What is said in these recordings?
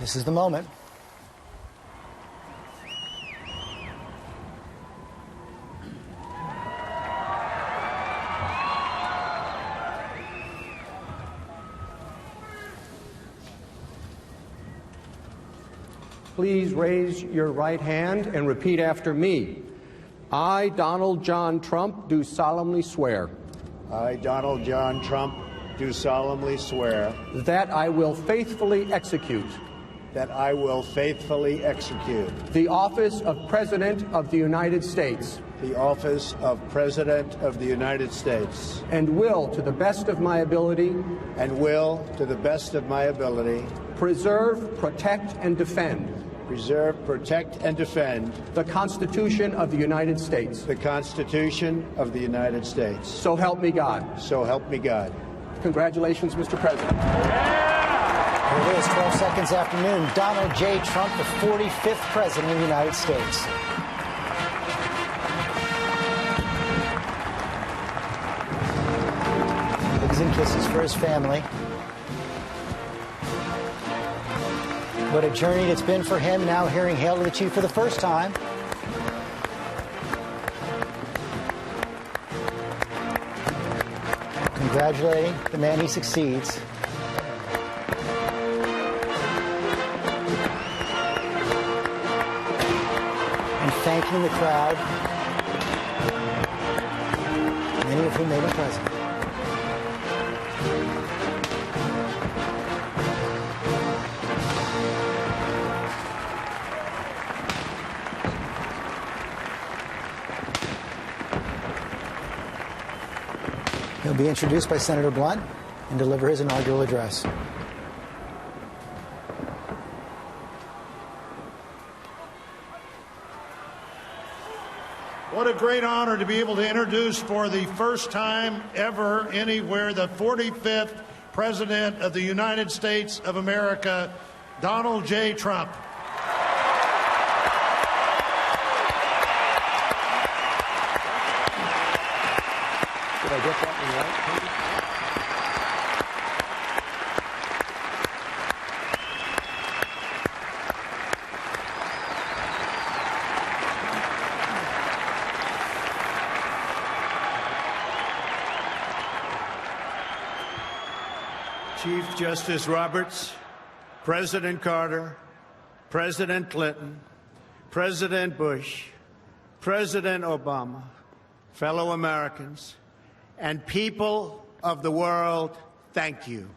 This is the moment. Please raise your right hand and repeat after me. I, Donald John Trump, do solemnly swear. I, Donald John Trump, do solemnly swear that I will faithfully execute that I will faithfully execute the office of President of the United States the office of President of the United States and will, to the best of my ability, preserve, protect, and defend the Constitution of the United States. The Constitution of the United States. So help me God. So help me God. Congratulations, Mr. President. Here it is, 12 seconds after noon. Donald J. Trump, the 45th President of the United States. Hugs and kisses for his family. What a journey it's been for him, now hearing Hail to the Chief for the first time. Congratulating the man he succeeds. And thanking the crowd, many of whom made him president. He'll be introduced by Senator Blunt and deliver his inaugural address. What a great honor to be able to introduce for the first time ever anywhere the 45th President of the United States of America, Donald J. Trump. Did I get that one right? Chief Justice Roberts, President Carter, President Clinton, President Bush, President Obama, fellow Americans, and people of the world, thank you.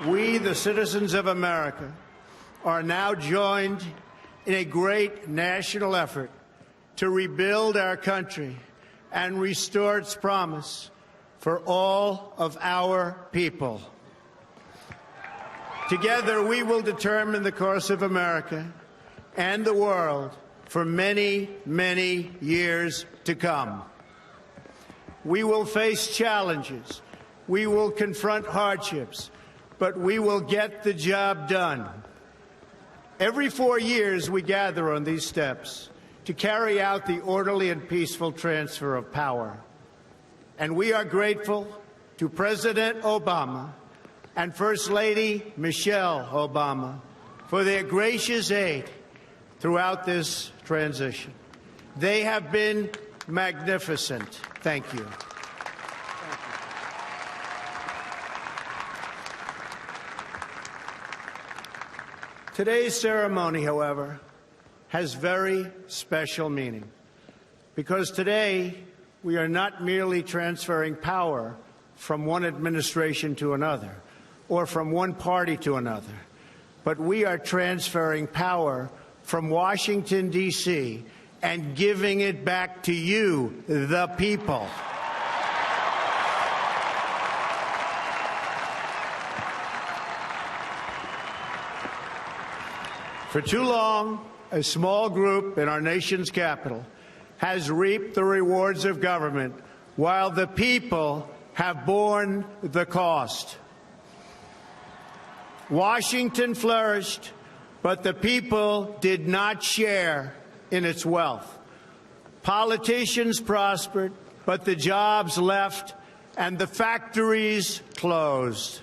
We, the citizens of America, are now joined in a great national effort to rebuild our country and restore its promise for all of our people. Together, we will determine the course of America and the world for many, many years to come. We will face challenges. We will confront hardships, but we will get the job done. Every 4 years, we gather on these steps to carry out the orderly and peaceful transfer of power. And we are grateful to President Obama and First Lady Michelle Obama for their gracious aid throughout this transition. They have been magnificent. Thank you. Today's ceremony, however, has very special meaning, because today we are not merely transferring power from one administration to another or from one party to another, but we are transferring power from Washington, D.C., and giving it back to you, the people. For too long, a small group in our nation's capital has reaped the rewards of government while the people have borne the cost. Washington flourished, but the people did not share in its wealth. Politicians prospered, but the jobs left and the factories closed.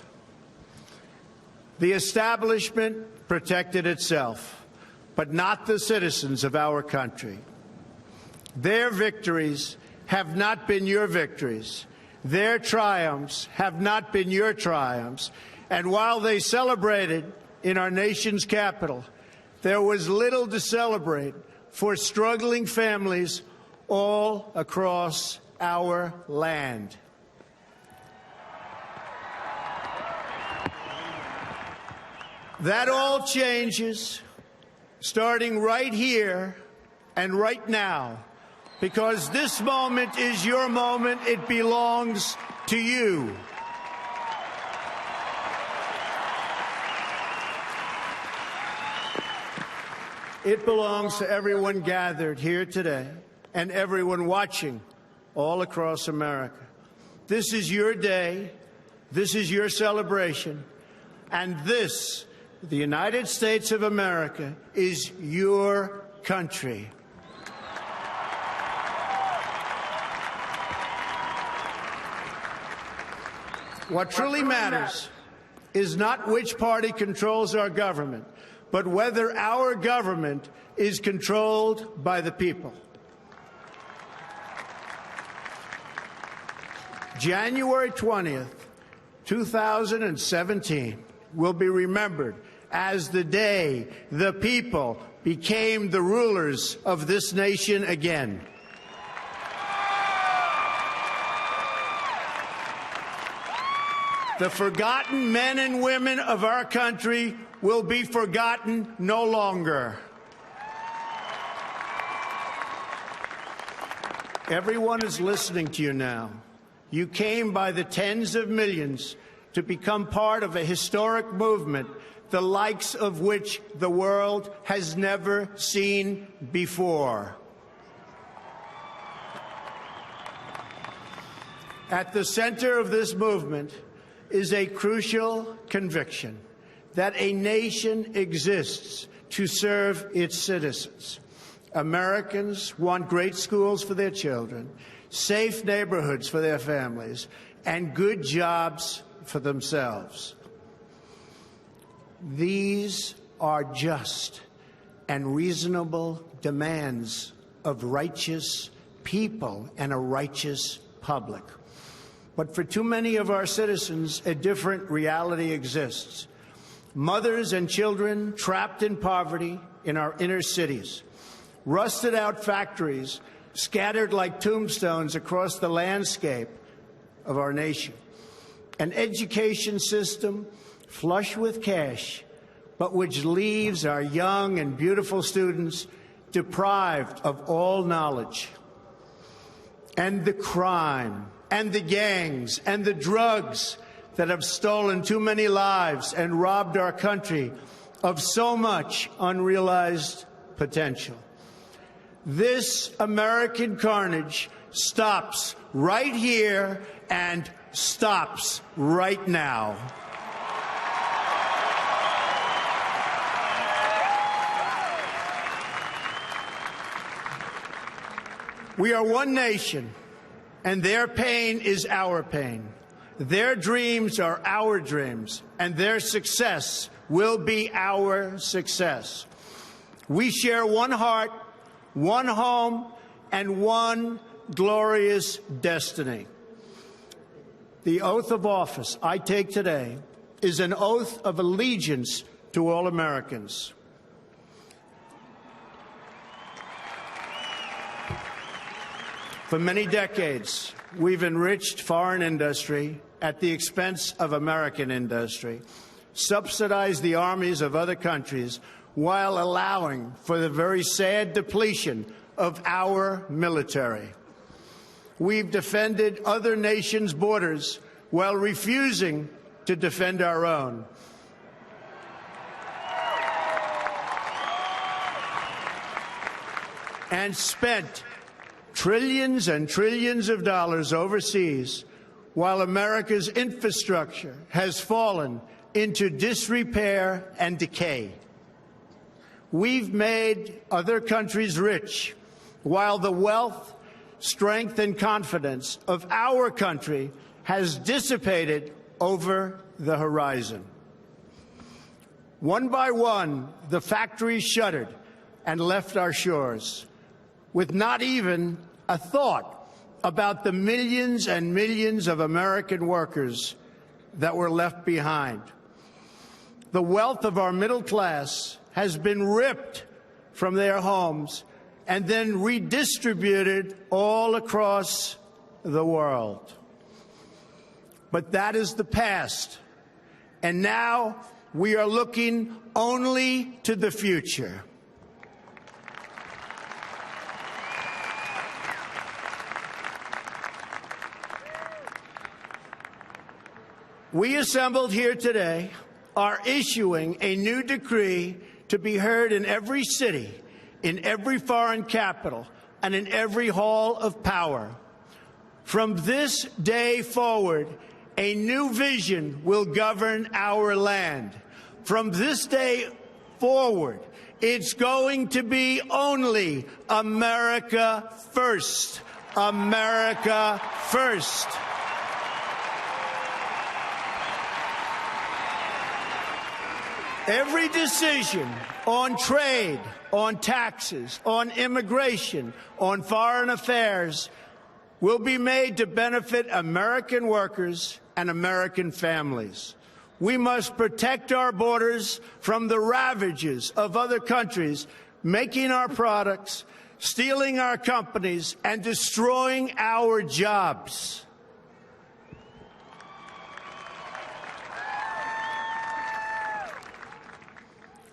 The establishment protected itself, but not the citizens of our country. Their victories have not been your victories. Their triumphs have not been your triumphs. And while they celebrated in our nation's capital, there was little to celebrate for struggling families all across our land. That all changes starting right here and right now, because this moment is your moment. It belongs to you. It belongs to everyone gathered here today and everyone watching all across America. This is your day. This is your celebration. And this, the United States of America, is your country. What truly matters is not which party controls our government, but whether our government is controlled by the people. January 20th, 2017 will be remembered as the day the people became the rulers of this nation again. The forgotten men and women of our country will be forgotten no longer. Everyone is listening to you now. You came by the tens of millions to become part of a historic movement, the likes of which the world has never seen before. At the center of this movement is a crucial conviction that a nation exists to serve its citizens. Americans want great schools for their children, safe neighborhoods for their families, and good jobs for themselves. These are just and reasonable demands of righteous people and a righteous public. But for too many of our citizens, a different reality exists. Mothers and children trapped in poverty in our inner cities, rusted out factories scattered like tombstones across the landscape of our nation, an education system flush with cash, but which leaves our young and beautiful students deprived of all knowledge, and the crime and the gangs and the drugs that have stolen too many lives and robbed our country of so much unrealized potential. This American carnage stops right here and stops right now. We are one nation, and their pain is our pain. Their dreams are our dreams, and their success will be our success. We share one heart, one home, and one glorious destiny. The oath of office I take today is an oath of allegiance to all Americans. For many decades, we've enriched foreign industry at the expense of American industry, subsidized the armies of other countries while allowing for the very sad depletion of our military. We've defended other nations' borders while refusing to defend our own. And spent trillions and trillions of dollars overseas while America's infrastructure has fallen into disrepair and decay. We've made other countries rich while the wealth, strength, and confidence of our country has dissipated over the horizon. One by one, the factories shuttered and left our shores, with not even a thought about the millions and millions of American workers that were left behind. The wealth of our middle class has been ripped from their homes and then redistributed all across the world. But that is the past, and now we are looking only to the future. We assembled here today are issuing a new decree to be heard in every city, in every foreign capital, and in every hall of power. From this day forward, a new vision will govern our land. From this day forward, it's going to be only America first. America first. Every decision on trade, on taxes, on immigration, on foreign affairs will be made to benefit American workers and American families. We must protect our borders from the ravages of other countries making our products, stealing our companies, and destroying our jobs.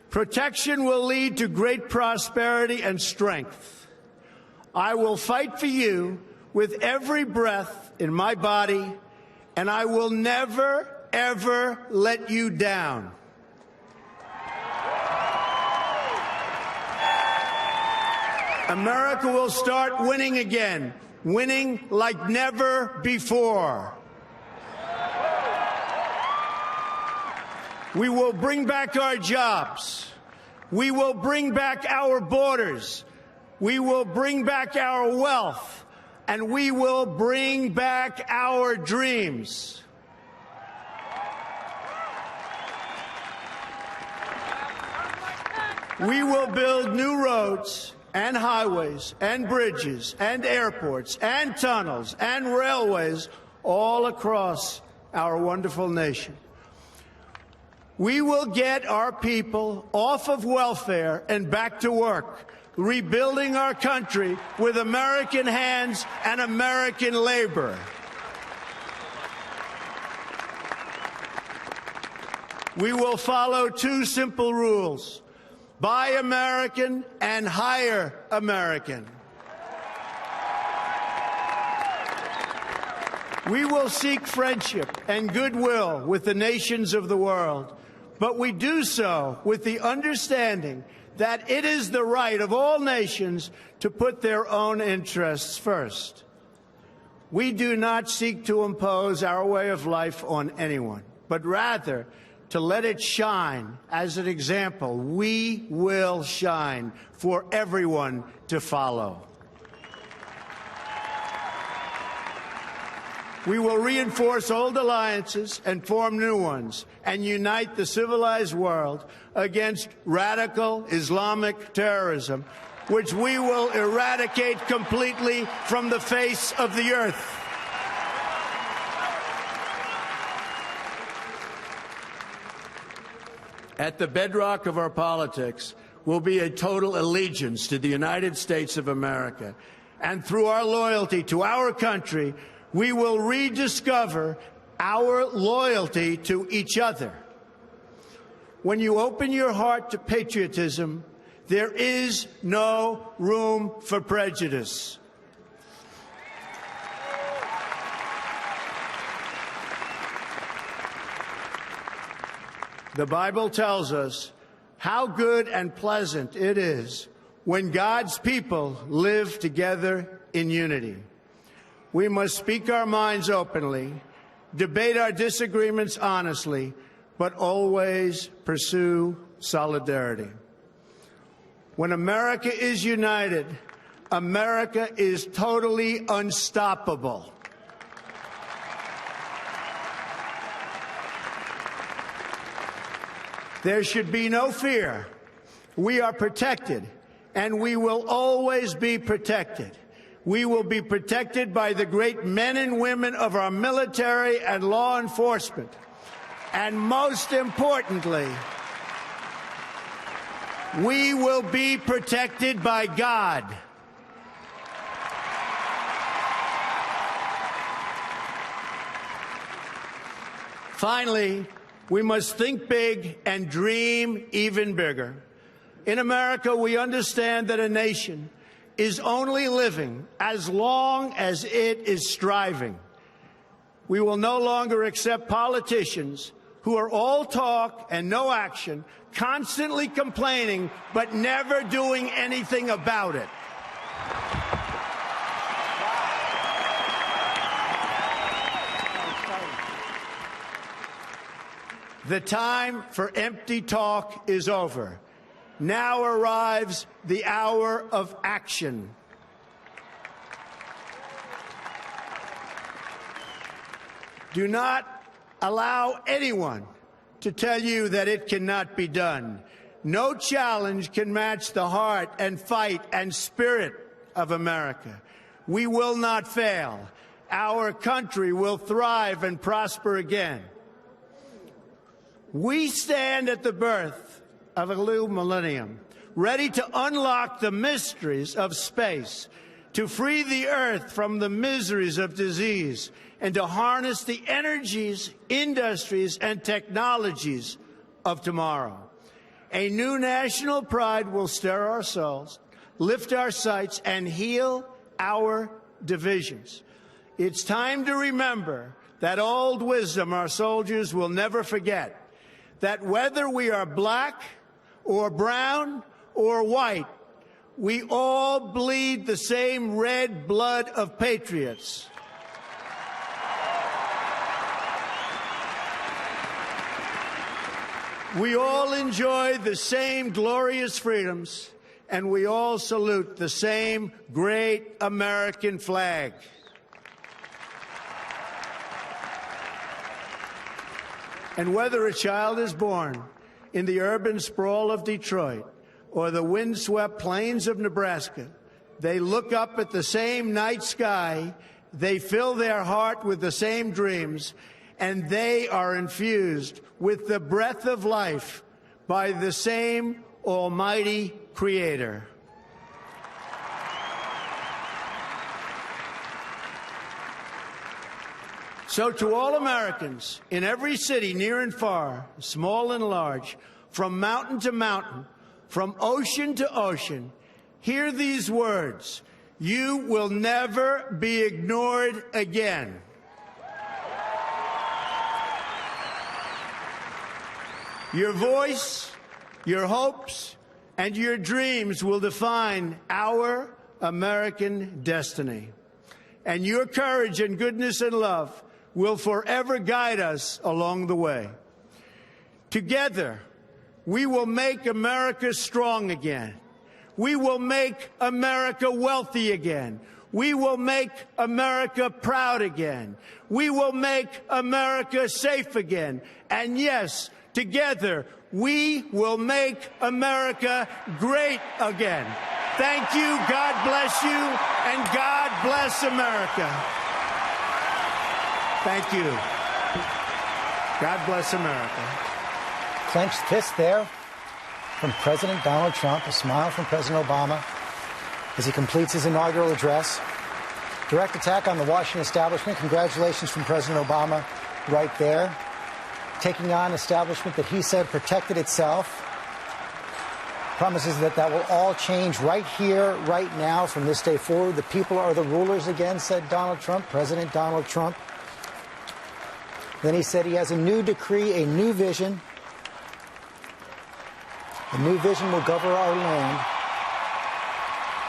Protection will lead to great prosperity and strength. I will fight for you with every breath in my body, and I will never, ever let you down. America will start winning again, winning like never before. We will bring back our jobs. We will bring back our borders. We will bring back our wealth. And we will bring back our dreams. We will build new roads and highways and bridges and airports and tunnels and railways all across our wonderful nation. We will get our people off of welfare and back to work, rebuilding our country with American hands and American labor. We will follow two simple rules: buy American and hire American. We will seek friendship and goodwill with the nations of the world, but we do so with the understanding that it is the right of all nations to put their own interests first. We do not seek to impose our way of life on anyone, but rather to let it shine as an example. We will shine for everyone to follow. We will reinforce old alliances and form new ones and unite the civilized world against radical Islamic terrorism, which we will eradicate completely from the face of the earth. At the bedrock of our politics will be a total allegiance to the United States of America. And through our loyalty to our country, we will rediscover our loyalty to each other. When you open your heart to patriotism, there is no room for prejudice. The Bible tells us how good and pleasant it is when God's people live together in unity. We must speak our minds openly, debate our disagreements honestly, but always pursue solidarity. When America is united, America is totally unstoppable. There should be no fear. We are protected, and we will always be protected. We will be protected by the great men and women of our military and law enforcement. And most importantly, we will be protected by God. Finally, we must think big and dream even bigger. In America, we understand that a nation is only living as long as it is striving. We will no longer accept politicians who are all talk and no action, constantly complaining but never doing anything about it. The time for empty talk is over. Now arrives the hour of action. Do not allow anyone to tell you that it cannot be done. No challenge can match the heart and fight and spirit of America. We will not fail. Our country will thrive and prosper again. We stand at the birth of a new millennium, ready to unlock the mysteries of space, to free the earth from the miseries of disease, and to harness the energies, industries, and technologies of tomorrow. A new national pride will stir our souls, lift our sights, and heal our divisions. It's time to remember that old wisdom our soldiers will never forget, that whether we are black or brown or white, we all bleed the same red blood of patriots. We all enjoy the same glorious freedoms, and we all salute the same great American flag. And whether a child is born in the urban sprawl of Detroit or the windswept plains of Nebraska, they look up at the same night sky, they fill their heart with the same dreams, and they are infused with the breath of life by the same almighty Creator. So to all Americans in every city, near and far, small and large, from mountain to mountain, from ocean to ocean, hear these words: you will never be ignored again. Your voice, your hopes, and your dreams will define our American destiny. And your courage and goodness and love will forever guide us along the way. Together, we will make America strong again. We will make America wealthy again. We will make America proud again. We will make America safe again. And yes, together, we will make America great again. Thank you, God bless you, and God bless America. Thank you. God bless America. Clenched fist there from President Donald Trump, a smile from President Obama as he completes his inaugural address. Direct attack on the Washington establishment. Congratulations from President Obama right there. Taking on establishment that he said protected itself. Promises that that will all change right here, right now, from this day forward. The people are the rulers again, said Donald Trump, President Donald Trump. Then he said he has a new decree, a new vision. The new vision will govern our land.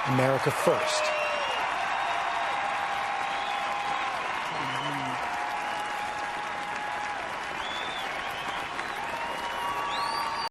America first.